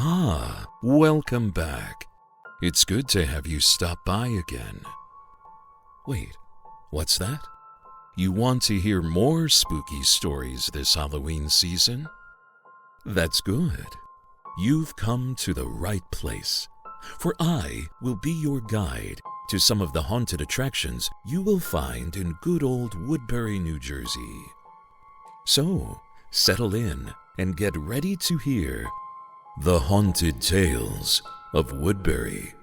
Welcome back. It's good to have you stop by again. Wait, what's that? You want to hear more spooky stories this Halloween season? That's good. You've come to the right place, for I will be your guide to some of the haunted attractions you will find in good old Woodbury, New Jersey. So, settle in and get ready to hear the haunted tales of Woodbury.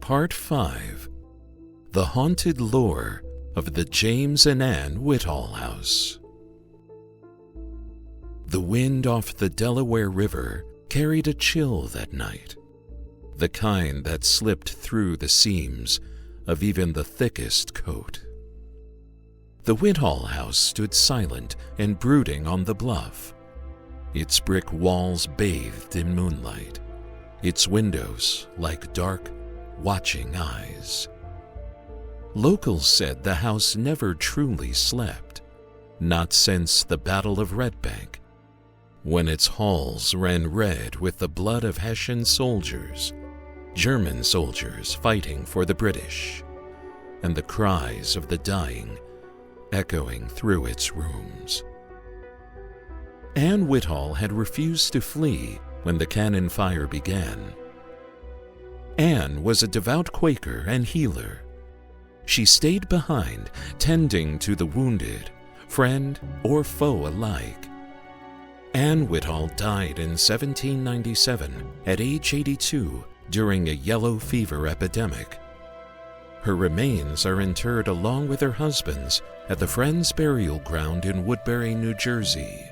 Part 5. The Haunted Lore of the James and Ann Whitall House. The wind off the Delaware River carried a chill that night, the kind that slipped through the seams of even the thickest coat. The Whitall House stood silent and brooding on the bluff, its brick walls bathed in moonlight, its windows like dark, watching eyes. Locals said the house never truly slept, not since the Battle of Red Bank, when its halls ran red with the blood of Hessian soldiers, German soldiers fighting for the British, and the cries of the dying echoing through its rooms. Ann Whitall had refused to flee when the cannon fire began. Ann was a devout Quaker and healer. She stayed behind, tending to the wounded, friend or foe alike. Ann Whitall died in 1797 at age 82 during a yellow fever epidemic. Her remains are interred along with her husband's at the Friends Burial Ground in Woodbury, New Jersey.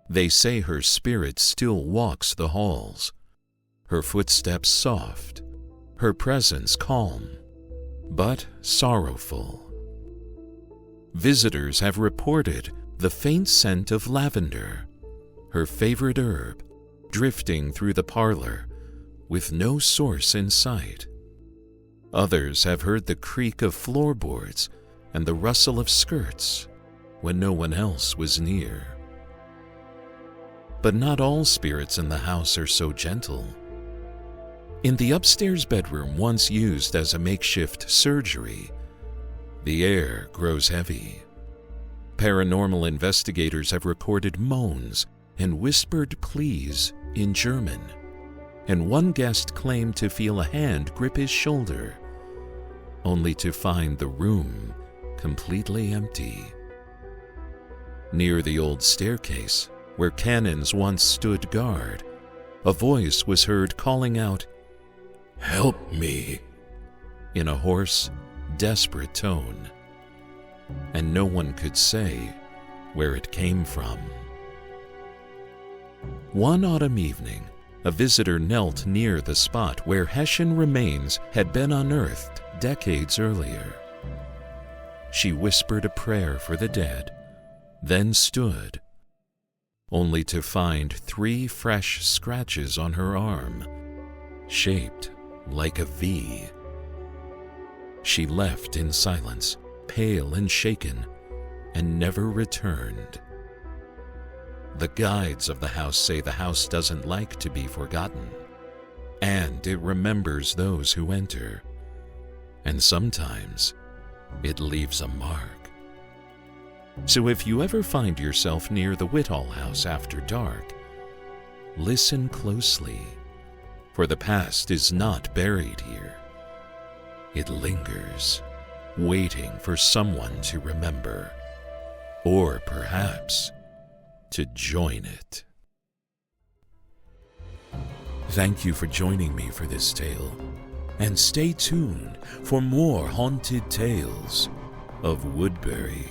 They say her spirit still walks the halls, her footsteps soft, her presence calm, but sorrowful. Visitors have reported the faint scent of lavender, her favorite herb, drifting through the parlor with no source in sight. Others have heard the creak of floorboards and the rustle of skirts when no one else was near. But not all spirits in the house are so gentle. In the upstairs bedroom once used as a makeshift surgery, the air grows heavy. Paranormal investigators have recorded moans and whispered pleas in German, and one guest claimed to feel a hand grip his shoulder, only to find the room completely empty. Near the old staircase, where cannons once stood guard, a voice was heard calling out, "Help me," in a hoarse, desperate tone, and no one could say where it came from. One autumn evening, a visitor knelt near the spot where Hessian remains had been unearthed decades earlier. She whispered a prayer for the dead, then stood, only to find 3 fresh scratches on her arm, shaped like a V. She left in silence, pale and shaken, and never returned. The guides of the house say the house doesn't like to be forgotten, and it remembers those who enter, and sometimes it leaves a mark. So if you ever find yourself near the Whitall House after dark, listen closely, for the past is not buried here. It lingers, waiting for someone to remember, or perhaps to join it. Thank you for joining me for this tale, and stay tuned for more haunted tales of Woodbury.